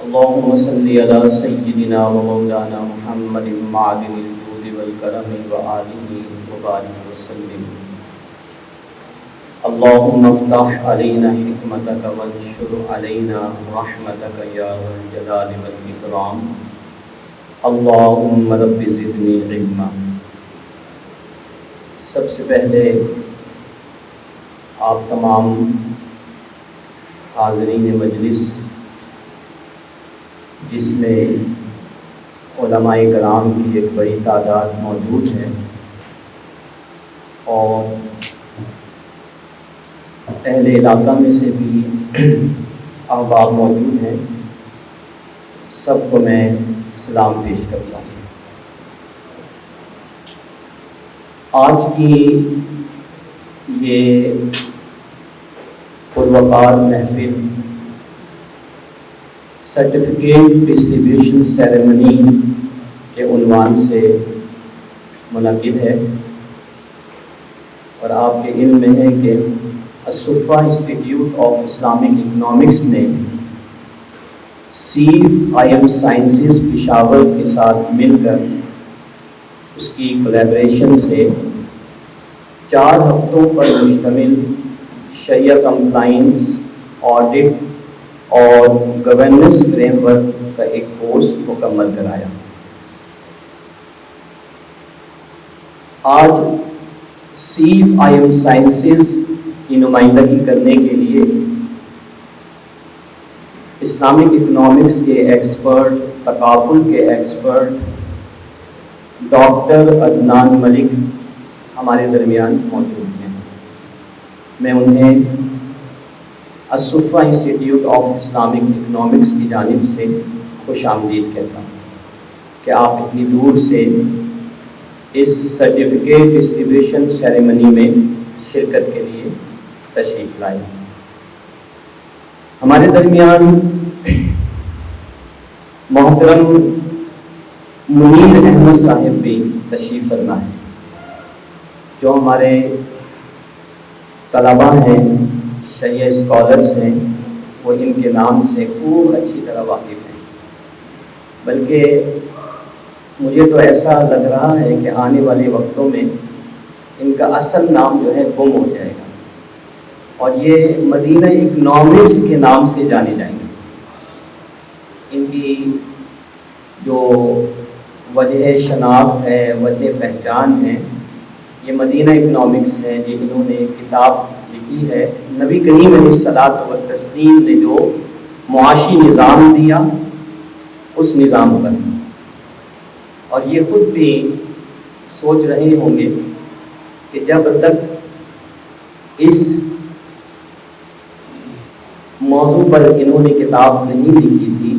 اللهم صل على سيدنا ومولانا محمد معدن الجود والكرم وآله وبارك وسلم. اللهم افتح علينا حكمتك وانشر علينا رحمتك يا ذا الجلال والإكرام. اللهم رب زدني علما. سب سے پہلے آپ تمام حاضرین مجلس جس میں علماء کرام کی ایک بڑی تعداد موجود ہے اور اہل علاقہ میں سے بھی احباب موجود ہیں، سب کو میں سلام پیش کرتا ہوں. آج کی یہ پروقار محفل سرٹیفکیٹ ڈسٹریبیوشن سیریمنی کے عنوان سے منعقد ہے، اور آپ کے علم میں ہے کہ Al-Suffah institute of Islamic economics نے سیف آئی ایم سائنسز پشاور کے ساتھ مل کر اس کی کولیبریشن سے 4 ہفتوں پر مشتمل شریعہ کمپلائنس، آڈٹ اور گورننس فریم ورک کا ایک کورس مکمل کرایا. آج سیف آئی ایم سائنسز کی نمائندگی کرنے کے لیے اسلامک اکنامکس کے ایکسپرٹ، تکافل کے ایکسپرٹ ڈاکٹر عدنان ملک ہمارے درمیان موجود ہیں. میں انہیں الصفہ انسٹیٹیوٹ آف اسلامک اکنامکس کی جانب سے خوش آمدید کہتا ہوں کہ آپ اتنی دور سے اس سرٹیفکیٹ ڈسٹریبیوشن سیریمنی میں شرکت کے لیے تشریف لائے. ہمارے درمیان محترم منیر احمد صاحب بھی تشریف فرما ہے، جو ہمارے طلباء ہیں، شریعہ اسکالرز ہیں، وہ ان کے نام سے خوب اچھی طرح واقف ہیں. بلکہ مجھے تو ایسا لگ رہا ہے کہ آنے والے وقتوں میں ان کا اصل نام جو ہے گم ہو جائے گا اور یہ مدینہ اکنامکس کے نام سے جانے جائیں گے. ان کی جو وجہ شناخت ہے، وجہ پہچان ہے، یہ مدینہ اکنامکس ہے. انہوں نے کتاب لکھی ہے، نبی کریم علیہ الصلوۃ والتسلیم نے جو معاشی نظام دیا اس نظام پر، اور یہ خود بھی سوچ رہے ہوں گے کہ جب تک اس موضوع پر انہوں نے کتاب نہیں لکھی تھی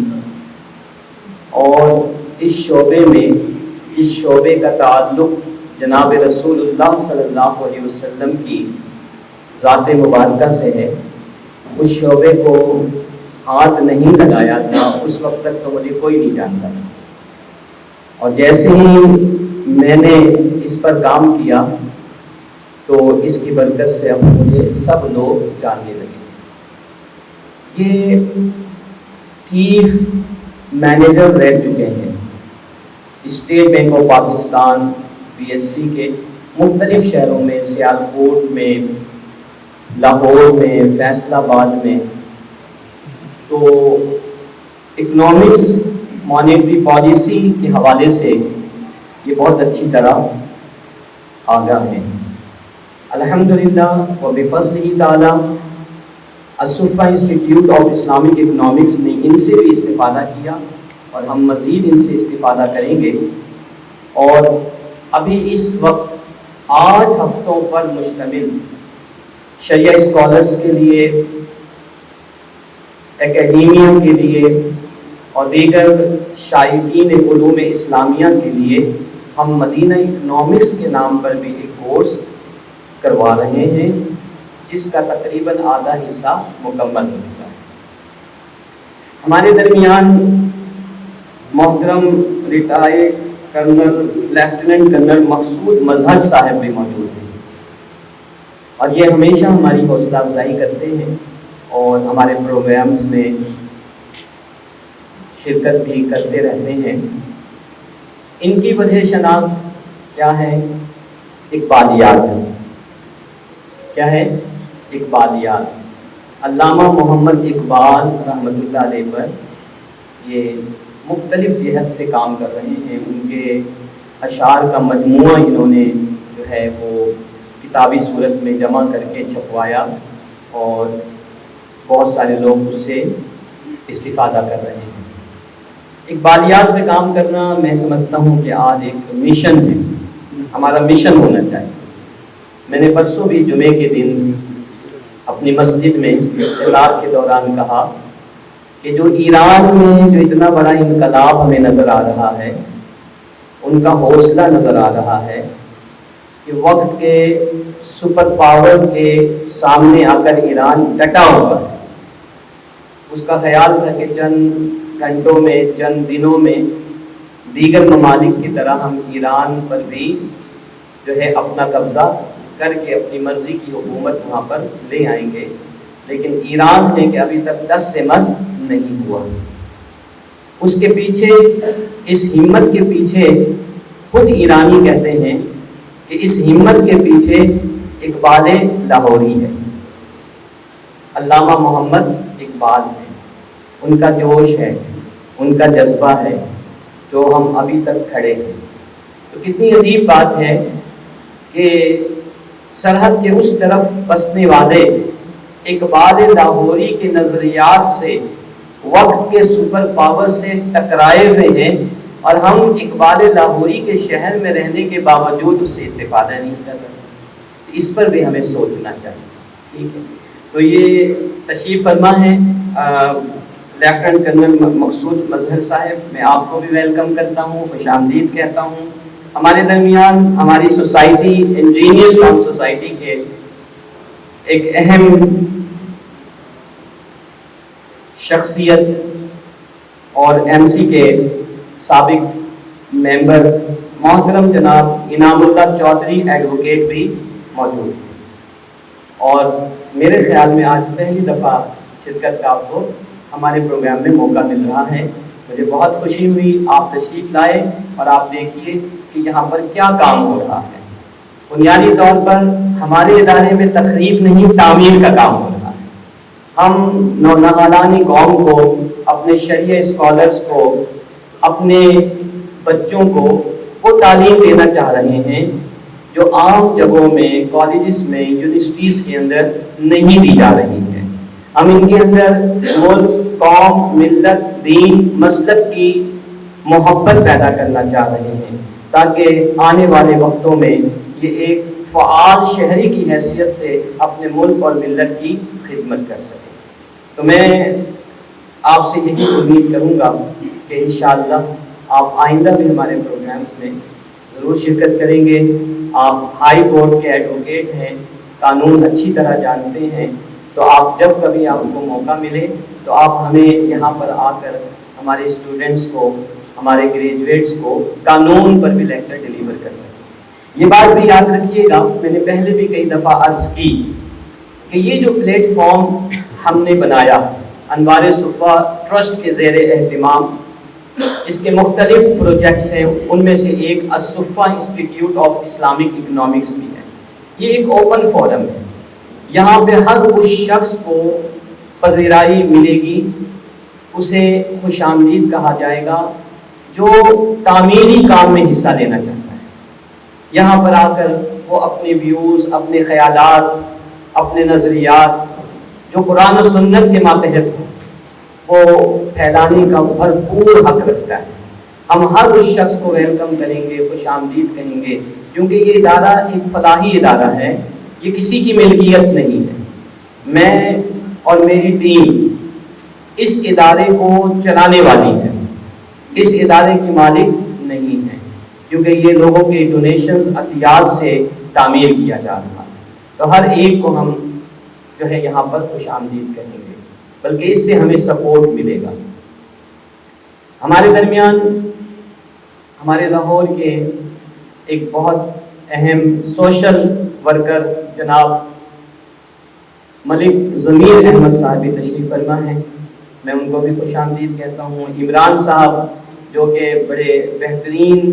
اور اس شعبے کا تعلق جناب رسول اللہ صلی اللہ علیہ وسلم کی ذات مبارکہ سے ہے، اس شعبے کو ہاتھ نہیں لگایا تھا، اس وقت تک تو مجھے کوئی نہیں جانتا تھا. اور جیسے ہی میں نے اس پر کام کیا تو اس کی برکت سے اب مجھے سب لوگ جاننے لگے. یہ چیف مینیجر رہ چکے ہیں state bank of Pakistan PSC کے مختلف شہروں میں، سیالکوٹ میں، لاہور میں، فیصل آباد میں. تو اکنامکس، مانیٹری پالیسی کے حوالے سے یہ بہت اچھی طرح آگاہ ہیں. الحمدللہ و بفضلہ تعالی الصفہ انسٹیٹیوٹ آف اسلامک اکنامکس نے ان سے بھی استفادہ کیا اور ہم مزید ان سے استفادہ کریں گے. اور ابھی اس وقت 8 ہفتوں پر مشتمل شریعہ اسکالرز کے لیے، اکیڈیمیا کے لیے اور دیگر شائقین علوم اسلامیہ کے لیے ہم مدینہ اکنامکس کے نام پر بھی ایک کورس کروا رہے ہیں، جس کا تقریباً آدھا حصہ مکمل ہو چکا ہے. ہمارے درمیان محترم ریٹائرڈ کرنل لیفٹیننٹ کرنل مقصود مظہر صاحب بھی موجود ہیں، اور یہ ہمیشہ ہماری حوصلہ افزائی کرتے ہیں اور ہمارے پروگرامز میں شرکت بھی کرتے رہتے ہیں۔ ان کی وجہ شناخت کیا ہے؟ اقبالیات۔ کیا ہے؟ اقبالیات۔ علامہ محمد اقبال رحمۃ اللہ علیہ پر یہ مختلف جہت سے کام کر رہے ہیں۔ ان کے اشعار کا مجموعہ انہوں نے جو ہے وہ کتابی صورت میں جمع کر کے چھپوایا اور بہت سارے لوگ اس سے استفادہ کر رہے ہیں۔ اقبالیات پہ کام کرنا میں سمجھتا ہوں کہ آج ایک مشن ہے، ہمارا مشن ہونا چاہیے۔ میں نے پرسوں بھی جمعے کے دن اپنی مسجد میں افتتاح کے دوران کہا کہ جو ایران میں جو اتنا بڑا انقلاب ہمیں نظر آ رہا ہے، ان کا حوصلہ نظر آ رہا ہے کہ وقت کے سپر پاور کے سامنے آ کر ایران ڈٹا ہوا ہے۔ اس کا خیال تھا کہ چند گھنٹوں میں، چند دنوں میں دیگر ممالک کی طرح ہم ایران پر بھی جو ہے اپنا قبضہ کر کے اپنی مرضی کی حکومت وہاں پر لے آئیں گے، لیکن ایران ہے کہ ابھی تک 10 سے مس نہیں ہوا۔ اس کے پیچھے، اس ہمت کے پیچھے خود ایرانی کہتے ہیں کہ اس ہمت کے پیچھے اقبال لاہوری ہے، علامہ محمد اقبال ہے۔ ان کا جوش ہے، ان کا جذبہ ہے جو ہم ابھی تک کھڑے ہیں۔ تو کتنی عجیب بات ہے کہ سرحد کے اس طرف بسنے والے اقبال لاہوری کے نظریات سے وقت کے سپر پاور سے ٹکرائے ہوئے ہیں، اور ہم اقبال لاہوری کے شہر میں رہنے کے باوجود اس سے استفادہ نہیں کر رہے۔ تو اس پر بھی ہمیں سوچنا چاہیے، ٹھیک ہے۔ تو یہ تشریف فرما ہے لیفٹیننٹ کرنل مقصود مظہر صاحب، میں آپ کو بھی ویلکم کرتا ہوں، خوش آمدید کہتا ہوں۔ ہمارے درمیان ہماری سوسائٹی، انجینئرز فارم سوسائٹی کے ایک اہم شخصیت اور ایم سی کے سابق ممبر محترم جناب انعام اللہ چودھری ایڈوکیٹ بھی موجود ہیں، اور میرے خیال میں آج پہلی دفعہ شرکت کا آپ کو ہمارے پروگرام میں موقع مل رہا ہے۔ مجھے بہت خوشی ہوئی آپ تشریف لائے، اور آپ دیکھیے کہ یہاں پر کیا کام ہو رہا ہے۔ بنیادی طور پر ہمارے ادارے میں تخریب نہیں، تعمیر کا کام ہو رہا ہے۔ ہم نونہالانی قوم کو، اپنے شرعی اسکالرز کو، اپنے بچوں کو وہ تعلیم دینا چاہ رہے ہیں جو عام جگہوں میں، کالجز میں، یونیورسٹیز کے اندر نہیں دی جا رہی ہے۔ ہم ان کے اندر ملک، قوم، ملت، دین، مسلک کی محبت پیدا کرنا چاہ رہے ہیں، تاکہ آنے والے وقتوں میں یہ ایک فعال شہری کی حیثیت سے اپنے ملک اور ملت کی خدمت کر سکے۔ تو میں آپ سے یہی امید کروں گا کہ انشاءاللہ آپ آئندہ بھی ہمارے پروگرامز میں ضرور شرکت کریں گے۔ آپ ہائی کورٹ کے ایڈوکیٹ ہیں، قانون اچھی طرح جانتے ہیں، تو آپ جب کبھی آپ کو موقع ملے تو آپ ہمیں یہاں پر آ کر ہمارے اسٹوڈنٹس کو، ہمارے گریجویٹس کو قانون پر بھی لیکچر ڈیلیور کر سکیں۔ یہ بات بھی یاد رکھیے گا، میں نے پہلے بھی کئی دفعہ عرض کی کہ یہ جو پلیٹ فارم ہم نے بنایا انوار صفا ٹرسٹ کے زیر اہتمام، اس کے مختلف پروجیکٹس ہیں، ان میں سے ایک الصفا انسٹیٹیوٹ آف اسلامک اکنامکس بھی ہے۔ یہ ایک اوپن فورم ہے، یہاں پہ ہر اس شخص کو پذیرائی ملے گی، اسے خوش آمدید کہا جائے گا جو تعمیری کام میں حصہ لینا چاہتا ہے۔ یہاں پر آ کر وہ اپنے ویوز، اپنے خیالات، اپنے نظریات جو قرآن و سنت کے ماتحت ہوں وہ پھیلانے کا بھرپور حق رکھتا ہے۔ ہم ہر اس شخص کو ویلکم کریں گے، خوش آمدید کہیں گے، کیونکہ یہ ادارہ ایک فلاحی ادارہ ہے، یہ کسی کی ملکیت نہیں ہے۔ میں اور میری ٹیم اس ادارے کو چلانے والی ہے، اس ادارے کی مالک نہیں ہے، کیونکہ یہ لوگوں کے ڈونیشنز، عطیات سے تعمیر کیا جا رہا ہے۔ تو ہر ایک کو ہم جو ہے یہاں پر خوش آمدید کہیں گے، بلکہ اس سے ہمیں سپورٹ ملے گا۔ ہمارے درمیان ہمارے لاہور کے ایک بہت اہم سوشل ورکر جناب ملک ضمیر احمد صاحب تشریف فرما ہیں۔ میں ان کو بھی خوش آمدید کہتا ہوں. عمران صاحب جو کہ بڑے بہترین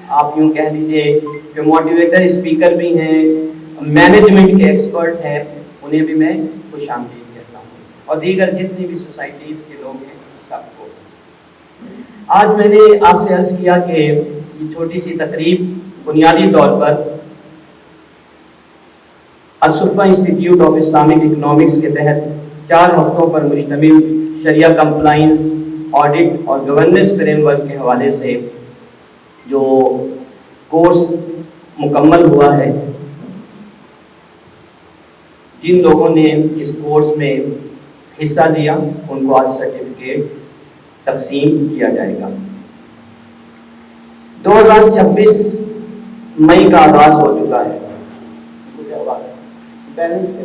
آپ یوں کہہ لیجئے کہ موٹیویٹر اسپیکر بھی ہیں, مینجمنٹ کے ایکسپرٹ ہیں, انہیں بھی میں خوش آمدید کہتا ہوں, اور دیگر جتنی بھی سوسائٹیز کے لوگ ہیں سب کو. آج میں نے آپ سے عرض کیا کہ یہ چھوٹی سی تقریب بنیادی طور پر الصفہ انسٹیٹیوٹ آف اسلامک اکنامکس کے تحت 4 ہفتوں پر مشتمل شریعہ کمپلائنس, آڈٹ اور گورننس فریم ورک کے حوالے سے جو کورس مکمل ہوا ہے, جن لوگوں نے اس کورس میں حصہ لیا ان کو آج سرٹیفکیٹ تقسیم کیا جائے گا. 2026 مئی کا آغاز ہو چکا ہے. بیلنس کے